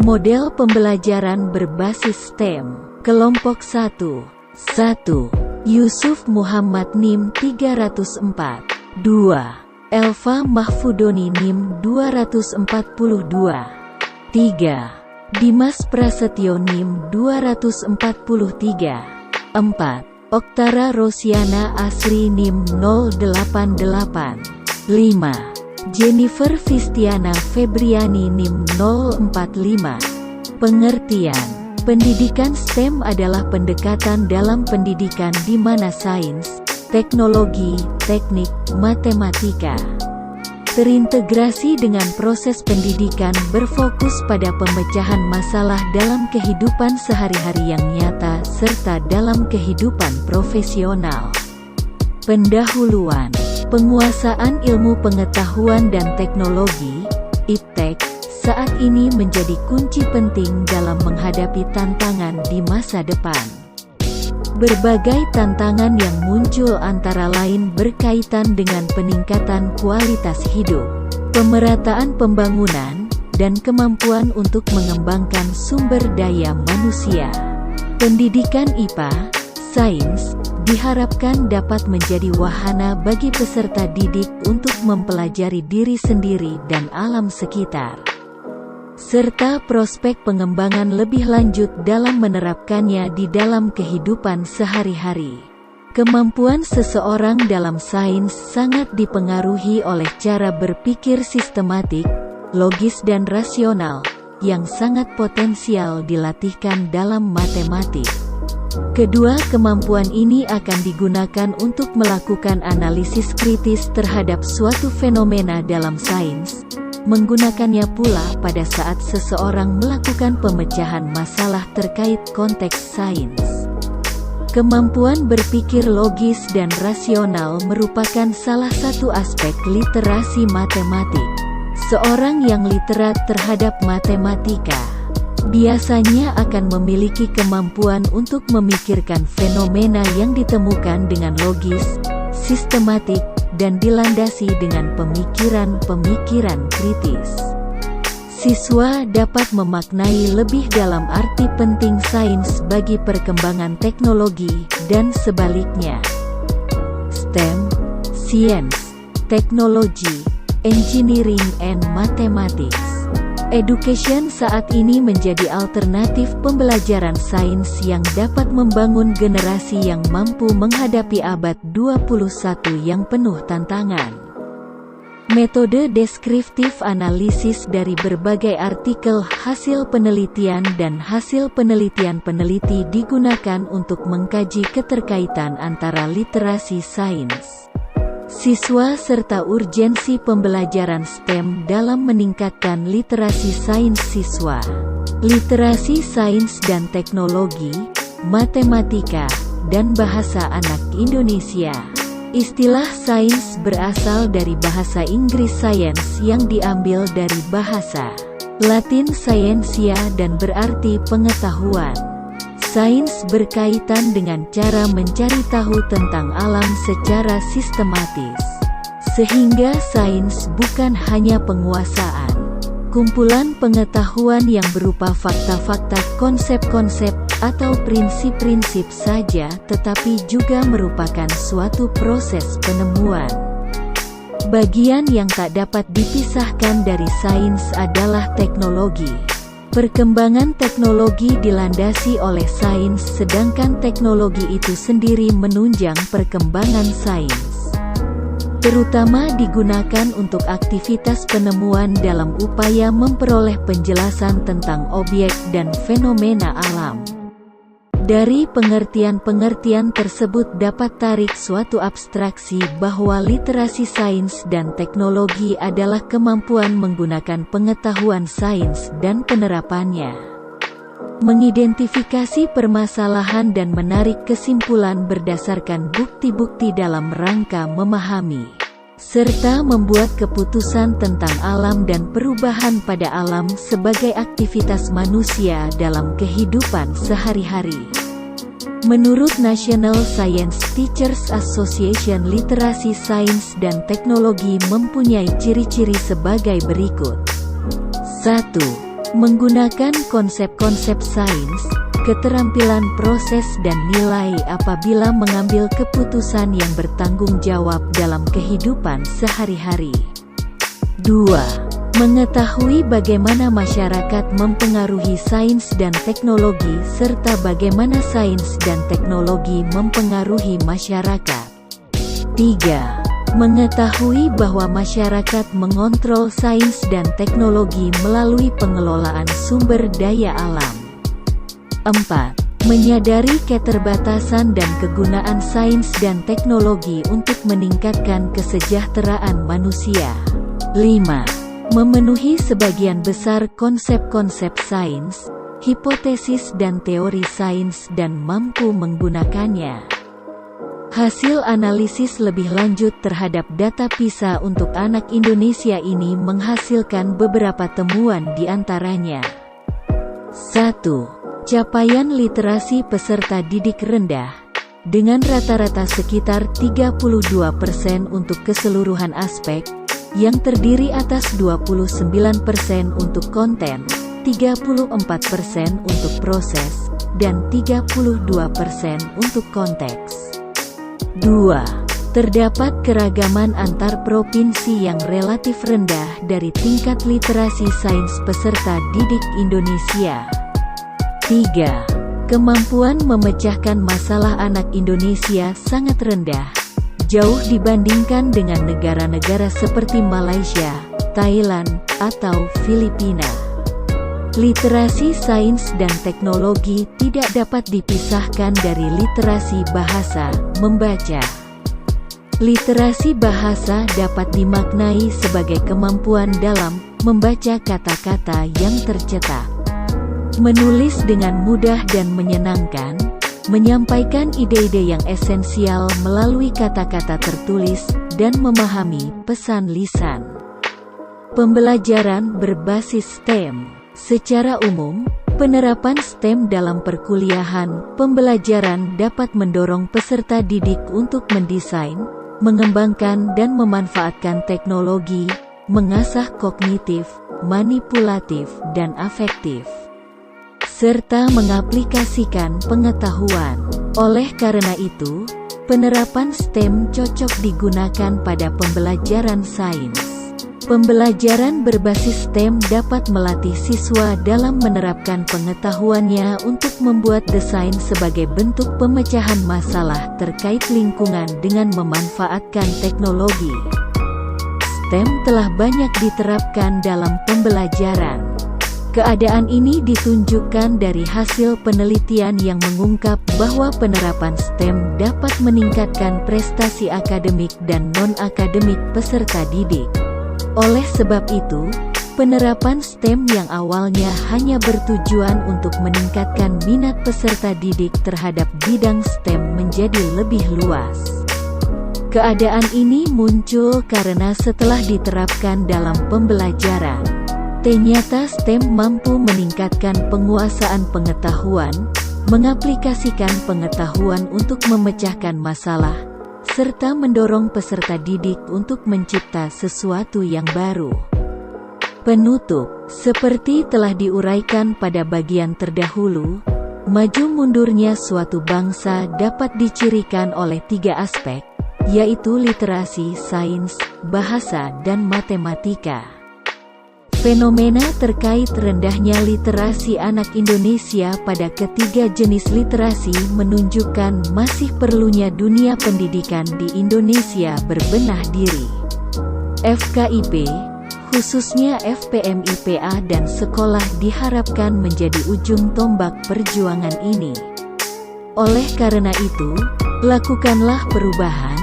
Model pembelajaran berbasis STEM. Kelompok 1. 1. Yusuf Muhammad NIM 304. 2. Elva Mahfudoni NIM 242. 3. Dimas Prasetyo NIM 243. 4. Oktara Rosiana Asri NIM 088. 5. Jennifer Fistiana Febriani NIM 045. Pengertian: pendidikan STEM adalah pendekatan dalam pendidikan di mana sains, teknologi, teknik, matematika terintegrasi dengan proses pendidikan berfokus pada pemecahan masalah dalam kehidupan sehari-hari yang nyata serta dalam kehidupan profesional. Pendahuluan: penguasaan ilmu pengetahuan dan teknologi, IPTEK, saat ini menjadi kunci penting dalam menghadapi tantangan di masa depan. Berbagai tantangan yang muncul antara lain berkaitan dengan peningkatan kualitas hidup, pemerataan pembangunan, dan kemampuan untuk mengembangkan sumber daya manusia. Pendidikan IPA, sains, diharapkan dapat menjadi wahana bagi peserta didik untuk mempelajari diri sendiri dan alam sekitar, serta prospek pengembangan lebih lanjut dalam menerapkannya di dalam kehidupan sehari-hari. Kemampuan seseorang dalam sains sangat dipengaruhi oleh cara berpikir sistematik, logis dan rasional, yang sangat potensial dilatihkan dalam matematik. Kedua kemampuan ini akan digunakan untuk melakukan analisis kritis terhadap suatu fenomena dalam sains, menggunakannya pula pada saat seseorang melakukan pemecahan masalah terkait konteks sains. Kemampuan berpikir logis dan rasional merupakan salah satu aspek literasi matematik. Seorang yang literat terhadap matematika biasanya akan memiliki kemampuan untuk memikirkan fenomena yang ditemukan dengan logis, sistematik, dan dilandasi dengan pemikiran-pemikiran kritis. Siswa dapat memaknai lebih dalam arti penting sains bagi perkembangan teknologi, dan sebaliknya. STEM, Science, Technology, Engineering and Mathematics. Education saat ini menjadi alternatif pembelajaran sains yang dapat membangun generasi yang mampu menghadapi abad 21 yang penuh tantangan. Metode deskriptif analisis dari berbagai artikel hasil penelitian dan hasil penelitian peneliti digunakan untuk mengkaji keterkaitan antara literasi sains, siswa serta urgensi pembelajaran STEM dalam meningkatkan literasi sains siswa. Literasi sains dan teknologi, matematika, dan bahasa anak Indonesia. Istilah sains berasal dari bahasa Inggris science yang diambil dari bahasa Latin scientia dan berarti pengetahuan. Sains berkaitan dengan cara mencari tahu tentang alam secara sistematis. Sehingga sains bukan hanya penguasaan, kumpulan pengetahuan yang berupa fakta-fakta, konsep-konsep, atau prinsip-prinsip saja, tetapi juga merupakan suatu proses penemuan. Bagian yang tak dapat dipisahkan dari sains adalah teknologi. Perkembangan teknologi dilandasi oleh sains, sedangkan teknologi itu sendiri menunjang perkembangan sains. Terutama digunakan untuk aktivitas penemuan dalam upaya memperoleh penjelasan tentang objek dan fenomena alam. Dari pengertian-pengertian tersebut dapat tarik suatu abstraksi bahwa literasi sains dan teknologi adalah kemampuan menggunakan pengetahuan sains dan penerapannya, mengidentifikasi permasalahan dan menarik kesimpulan berdasarkan bukti-bukti dalam rangka memahami, serta membuat keputusan tentang alam dan perubahan pada alam sebagai aktivitas manusia dalam kehidupan sehari-hari. Menurut National Science Teachers Association, literasi sains dan teknologi mempunyai ciri-ciri sebagai berikut. 1. Menggunakan konsep-konsep sains, keterampilan proses dan nilai apabila mengambil keputusan yang bertanggung jawab dalam kehidupan sehari-hari. 2. Mengetahui bagaimana masyarakat mempengaruhi sains dan teknologi serta bagaimana sains dan teknologi mempengaruhi masyarakat. 3. Mengetahui bahwa masyarakat mengontrol sains dan teknologi melalui pengelolaan sumber daya alam. 4. Menyadari keterbatasan dan kegunaan sains dan teknologi untuk meningkatkan kesejahteraan manusia. 5. Memenuhi sebagian besar konsep-konsep sains, hipotesis dan teori sains dan mampu menggunakannya. Hasil analisis lebih lanjut terhadap data PISA untuk anak Indonesia ini menghasilkan beberapa temuan di antaranya. 1. Capaian literasi peserta didik rendah, dengan rata-rata sekitar 32% untuk keseluruhan aspek, yang terdiri atas 29% untuk konten, 34% untuk proses, dan 32% untuk konteks. 2. Terdapat keragaman antar provinsi yang relatif rendah dari tingkat literasi sains peserta didik Indonesia. 3. Kemampuan memecahkan masalah anak Indonesia sangat rendah, jauh dibandingkan dengan negara-negara seperti Malaysia, Thailand, atau Filipina. Literasi sains dan teknologi tidak dapat dipisahkan dari literasi bahasa, membaca. Literasi bahasa dapat dimaknai sebagai kemampuan dalam membaca kata-kata yang tercetak, menulis dengan mudah dan menyenangkan, menyampaikan ide-ide yang esensial melalui kata-kata tertulis, dan memahami pesan lisan. Pembelajaran berbasis STEM. Secara umum, penerapan STEM dalam perkuliahan, pembelajaran dapat mendorong peserta didik untuk mendesain, mengembangkan dan memanfaatkan teknologi, mengasah kognitif, manipulatif, dan afektif, serta mengaplikasikan pengetahuan. Oleh karena itu, penerapan STEM cocok digunakan pada pembelajaran sains. Pembelajaran berbasis STEM dapat melatih siswa dalam menerapkan pengetahuannya untuk membuat desain sebagai bentuk pemecahan masalah terkait lingkungan dengan memanfaatkan teknologi. STEM telah banyak diterapkan dalam pembelajaran. Keadaan ini ditunjukkan dari hasil penelitian yang mengungkap bahwa penerapan STEM dapat meningkatkan prestasi akademik dan non-akademik peserta didik. Oleh sebab itu, penerapan STEM yang awalnya hanya bertujuan untuk meningkatkan minat peserta didik terhadap bidang STEM menjadi lebih luas. Keadaan ini muncul karena setelah diterapkan dalam pembelajaran, ternyata STEM mampu meningkatkan penguasaan pengetahuan, mengaplikasikan pengetahuan untuk memecahkan masalah, serta mendorong peserta didik untuk mencipta sesuatu yang baru. Penutup, seperti telah diuraikan pada bagian terdahulu, maju mundurnya suatu bangsa dapat dicirikan oleh 3 aspek, yaitu literasi, sains, bahasa, dan matematika. Fenomena terkait rendahnya literasi anak Indonesia pada ketiga jenis literasi menunjukkan masih perlunya dunia pendidikan di Indonesia berbenah diri. FKIP, khususnya FPMIPA dan sekolah diharapkan menjadi ujung tombak perjuangan ini. Oleh karena itu, lakukanlah perubahan,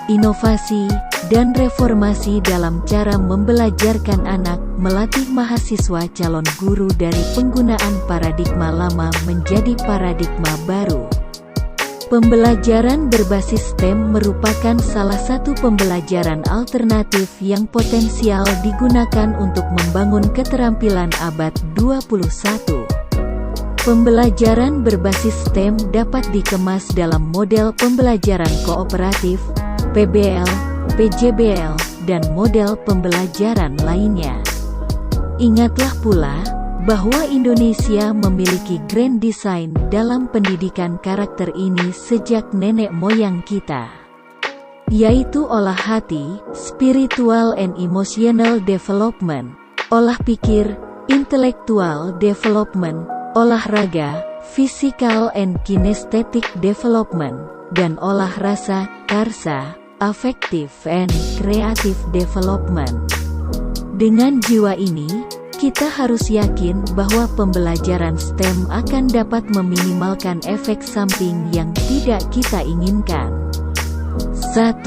inovasi, dan reformasi dalam cara membelajarkan anak, melatih mahasiswa calon guru dari penggunaan paradigma lama menjadi paradigma baru. Pembelajaran berbasis STEM merupakan salah satu pembelajaran alternatif yang potensial digunakan untuk membangun keterampilan abad 21. Pembelajaran berbasis STEM dapat dikemas dalam model pembelajaran kooperatif, PBL, PJBL, dan model pembelajaran lainnya. Ingatlah pula, bahwa Indonesia memiliki grand design dalam pendidikan karakter ini sejak nenek moyang kita, yaitu olah hati, spiritual and emotional development, olah pikir, intellectual development, olahraga, physical and kinesthetic development, dan olah rasa, karsa, affective and creative development. Dengan jiwa ini, kita harus yakin bahwa pembelajaran STEM akan dapat meminimalkan efek samping yang tidak kita inginkan. 1.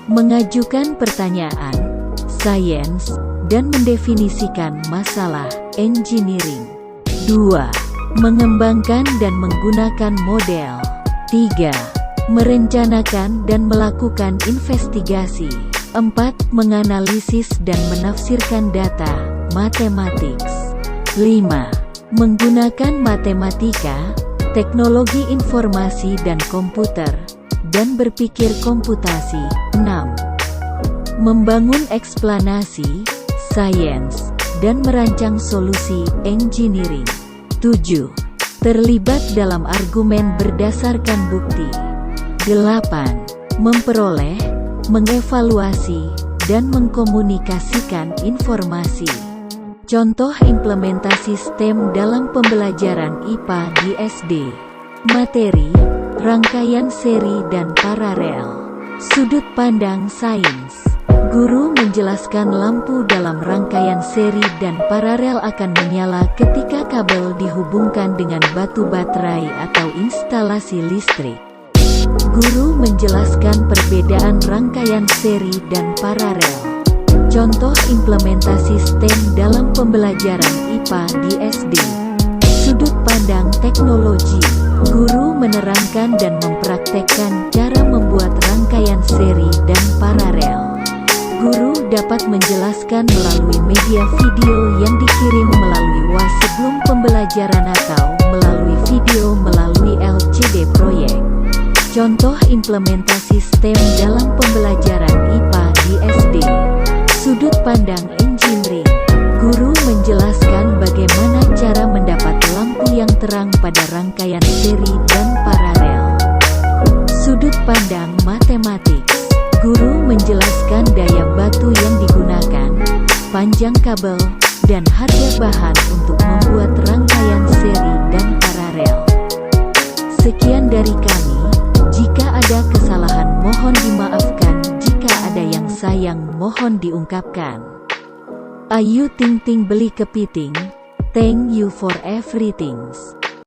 Mengajukan pertanyaan, sains, dan mendefinisikan masalah, engineering. 2. Mengembangkan dan menggunakan model. 3. Merencanakan dan melakukan investigasi. 4. Menganalisis dan menafsirkan data, mathematics. 5. Menggunakan matematika, teknologi informasi dan komputer, dan berpikir komputasi. 6. Membangun eksplanasi, sains, dan merancang solusi, engineering. 7. Terlibat dalam argumen berdasarkan bukti. 8. Memperoleh, mengevaluasi, dan mengkomunikasikan informasi. Contoh implementasi STEM dalam pembelajaran IPA di SD. Materi, rangkaian seri dan paralel. Sudut pandang sains. Guru menjelaskan lampu dalam rangkaian seri dan paralel akan menyala ketika kabel dihubungkan dengan batu baterai atau instalasi listrik. Guru menjelaskan perbedaan rangkaian seri dan paralel. Contoh implementasi STEM dalam pembelajaran IPA di SD. Sudut pandang teknologi. Guru menerangkan dan mempraktekkan cara membuat rangkaian seri dan paralel. Guru dapat menjelaskan melalui media video yang dikirim melalui WA sebelum pembelajaran atau melalui video melalui LCD proyek. Contoh implementasi STEM dalam pembelajaran IPA di SD. Sudut pandang engineering. Guru menjelaskan bagaimana cara mendapat lampu yang terang pada rangkaian seri dan paralel. Sudut pandang matematik. Guru menjelaskan daya batu yang digunakan, panjang kabel, dan harga bahan untuk membuat rangkaian seri dan paralel. Sekian dari kami. Jika ada kesalahan mohon dimaafkan, jika ada yang sayang mohon diungkapkan. Ayu ting ting beli kepiting, thank you for everything.